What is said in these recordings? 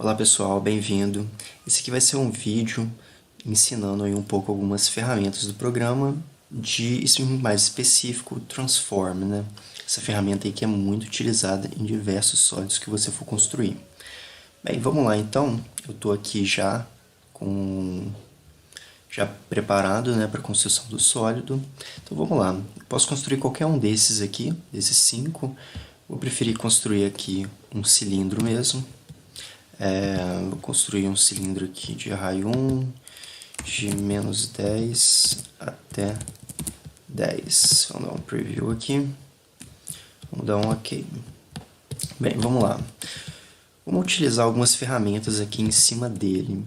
Olá pessoal, bem-vindo. Esse aqui vai ser um vídeo ensinando aí um pouco algumas ferramentas do programa de mais específico, o Transform, né? Essa ferramenta aí que é muito utilizada em diversos sólidos que você for construir. Bem, vamos lá então. Eu estou aqui já preparado, né, para a construção do sólido. Então vamos lá. Eu posso construir qualquer um desses aqui, desses 5. Vou preferir construir aqui um cilindro mesmo. Vou construir um cilindro aqui de raio 1, de menos 10 até 10. Vamos dar um preview aqui. Vamos dar um OK. Bem, vamos lá. Vamos utilizar algumas ferramentas aqui em cima dele.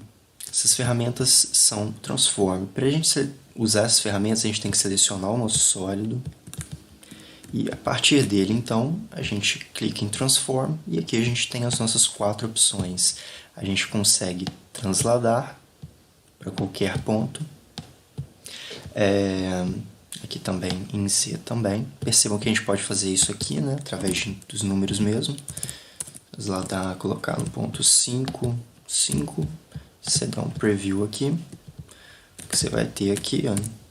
Essas ferramentas são Transform. Para a gente usar essas ferramentas, a gente tem que selecionar o nosso sólido. E a partir dele, então, a gente clica em Transform e aqui a gente tem as nossas 4 opções. A gente consegue transladar para qualquer ponto. Aqui também, em Z também. Percebam que a gente pode fazer isso aqui, né, através dos números mesmo. Transladar, colocar no ponto 5, 5. Você dá um preview aqui. O que você vai ter aqui, ó,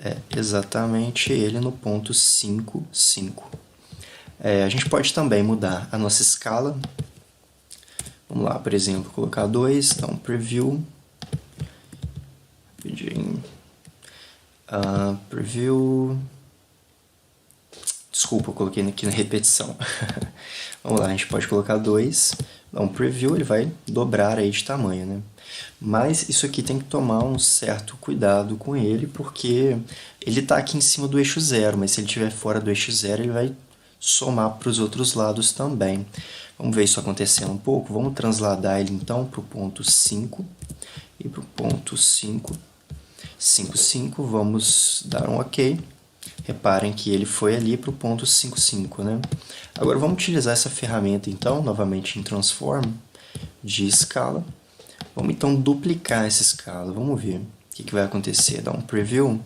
é exatamente ele no ponto 5, 5. A gente pode também mudar a nossa escala. Vamos lá, por exemplo, colocar 2, dar um preview. Rapidinho. Preview. Desculpa, eu coloquei aqui na repetição. Vamos lá, a gente pode colocar 2, dar um preview, ele vai dobrar aí de tamanho, né? Mas isso aqui tem que tomar um certo cuidado com ele, porque ele está aqui em cima do eixo 0, mas se ele estiver fora do eixo 0, ele vai somar para os outros lados também. Vamos ver isso acontecendo um pouco. Vamos transladar ele então para o ponto 5 e para o ponto 5, 5, 5. Vamos dar um OK. Reparem que ele foi ali para o ponto 5, 5, né? Agora vamos utilizar essa ferramenta então, novamente em Transform, de escala. Vamos então duplicar essa escala. Vamos ver o que vai acontecer. Dá um preview.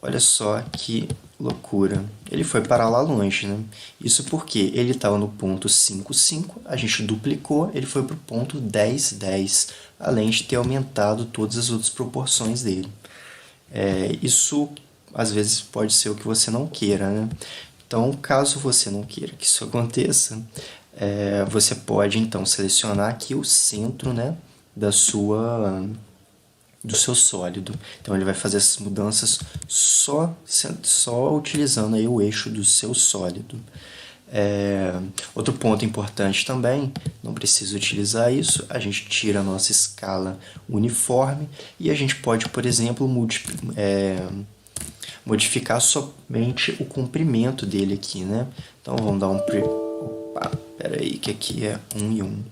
Olha só que loucura. Ele foi para lá longe, né? Isso porque ele estava no ponto 5, 5. A gente duplicou, ele foi para o ponto 10, 10. Além de ter aumentado todas as outras proporções dele. Isso às vezes pode ser o que você não queira, né? Então, caso você não queira que isso aconteça, você pode então selecionar aqui o centro, né, do seu sólido. Então ele vai fazer essas mudanças só utilizando aí o eixo do seu sólido. Outro ponto importante também, não precisa utilizar isso, a gente tira a nossa escala uniforme e a gente pode, por exemplo, modificar somente o comprimento dele aqui, né? Então vamos dar um Opa, pera aí, que aqui é 1 e 1.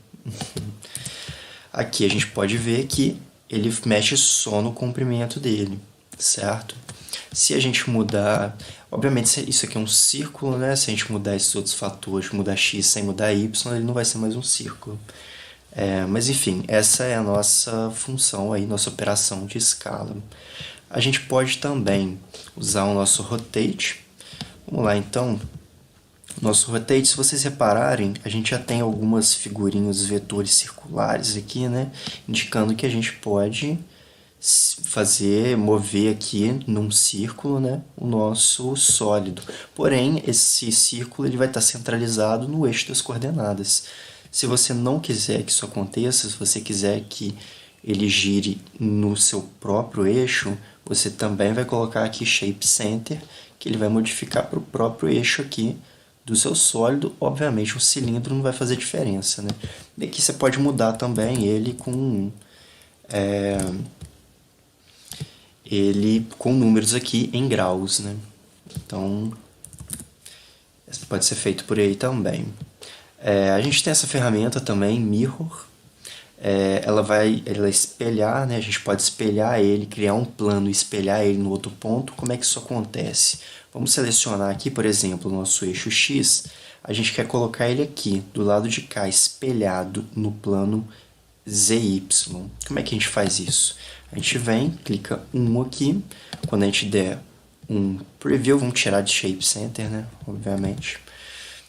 Aqui a gente pode ver que ele mexe só no comprimento dele, certo? Se a gente mudar... Obviamente isso aqui é um círculo, né? Se a gente mudar esses outros fatores, mudar x sem mudar y, ele não vai ser mais um círculo. Mas enfim, essa é a nossa função aí, nossa operação de escala. A gente pode também usar o nosso rotate. Vamos lá então. Nosso rotate, se vocês repararem, a gente já tem algumas figurinhas, vetores circulares aqui, né? Indicando que a gente pode mover aqui num círculo, né, o nosso sólido. Porém, esse círculo ele vai estar centralizado no eixo das coordenadas. Se você não quiser que isso aconteça, se você quiser que ele gire no seu próprio eixo, você também vai colocar aqui Shape Center, que ele vai modificar para o próprio eixo aqui do seu sólido. Obviamente o cilindro não vai fazer diferença, né? E aqui você pode mudar também ele com números aqui em graus, né? Então pode ser feito por aí também. A gente tem essa ferramenta também, Mirror. Ela vai espelhar, né? A gente pode espelhar ele, criar um plano e espelhar ele no outro ponto. Como é que isso acontece? Vamos selecionar aqui, por exemplo, o nosso eixo X. A gente quer colocar ele aqui, do lado de cá, espelhado no plano ZY. Como é que a gente faz isso? A gente vem, clica 1 aqui. Quando a gente der um preview, vamos tirar de Shape Center, né? Obviamente.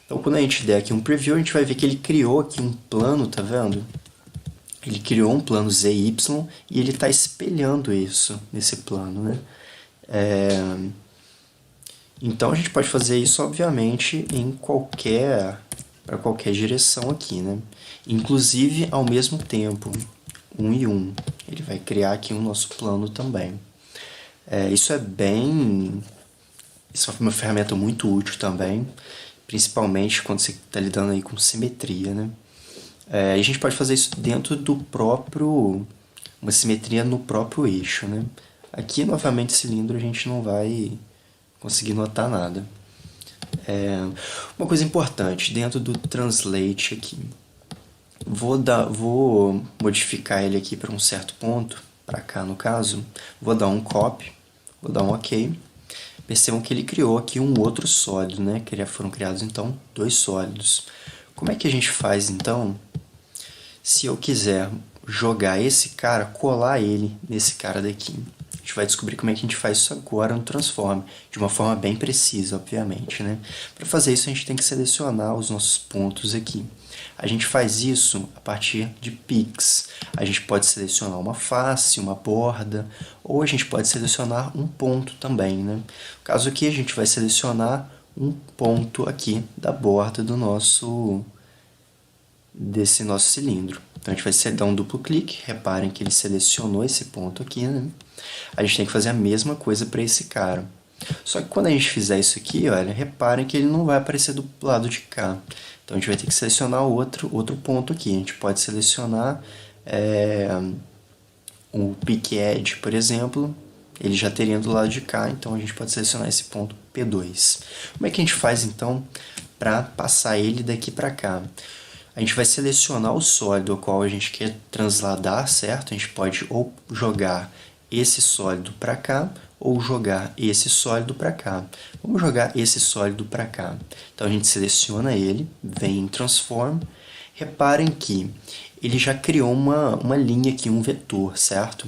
Então, quando a gente der aqui um preview, a gente vai ver que ele criou aqui um plano, tá vendo? Ele criou um plano ZY e ele está espelhando isso nesse plano, né? Então, a gente pode fazer isso, obviamente, para qualquer direção aqui, né? Inclusive, ao mesmo tempo, 1 e 1. Ele vai criar aqui o nosso plano também. Isso é uma ferramenta muito útil também, principalmente quando você está lidando aí com simetria, né? A gente pode fazer isso dentro do próprio... uma simetria no próprio eixo, né? Aqui, novamente, cilindro, a gente não vai conseguir notar nada. Uma coisa importante, dentro do Translate aqui, vou modificar ele aqui para um certo ponto, para cá no caso, vou dar um copy, vou dar um OK. Percebam que ele criou aqui um outro sólido, né? Que foram criados, então, 2 sólidos. Como é que a gente faz, então, se eu quiser jogar esse cara, colar ele nesse cara daqui? A gente vai descobrir como é que a gente faz isso agora no Transform, de uma forma bem precisa, obviamente, né? Para fazer isso, a gente tem que selecionar os nossos pontos aqui. A gente faz isso a partir de pix. A gente pode selecionar uma face, uma borda, ou a gente pode selecionar um ponto também, né? No caso aqui, a gente vai selecionar um ponto aqui da borda desse nosso cilindro. Então, a gente vai dar um duplo clique. Reparem que ele selecionou esse ponto aqui, né? A gente tem que fazer a mesma coisa para esse cara. Só que quando a gente fizer isso aqui, olha, reparem que ele não vai aparecer do lado de cá. Então, a gente vai ter que selecionar outro ponto aqui. A gente pode selecionar o Pick Edge, por exemplo. Ele já teria do lado de cá, então a gente pode selecionar esse ponto P2. Como é que a gente faz, então, para passar ele daqui para cá? A gente vai selecionar o sólido ao qual a gente quer transladar, certo? A gente pode ou jogar esse sólido para cá, ou jogar esse sólido para cá. Vamos jogar esse sólido para cá. Então, a gente seleciona ele, vem em Transform. Reparem que ele já criou uma linha aqui, um vetor, certo?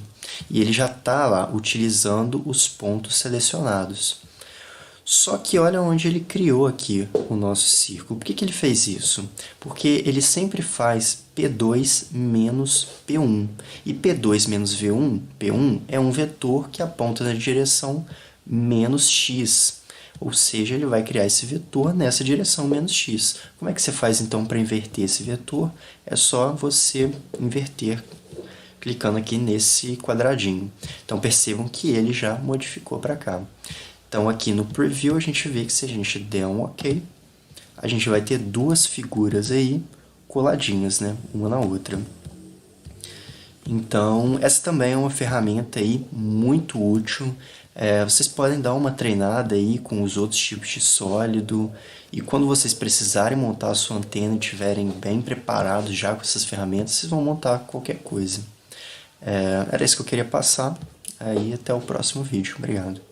E ele já está lá utilizando os pontos selecionados. Só que olha onde ele criou aqui o nosso círculo. Por que ele fez isso? Porque ele sempre faz P2 menos P1. E P2 menos P1 é um vetor que aponta na direção menos x. Ou seja, ele vai criar esse vetor nessa direção menos x. Como é que você faz então para inverter esse vetor? É só você inverter clicando aqui nesse quadradinho. Então percebam que ele já modificou para cá. Então, aqui no Preview, a gente vê que se a gente der um OK, a gente vai ter 2 figuras aí coladinhas, né? Uma na outra. Então, essa também é uma ferramenta aí muito útil. Vocês podem dar uma treinada aí com os outros tipos de sólido. E quando vocês precisarem montar a sua antena e estiverem bem preparados já com essas ferramentas, vocês vão montar qualquer coisa. Era isso que eu queria passar. Aí, até o próximo vídeo. Obrigado.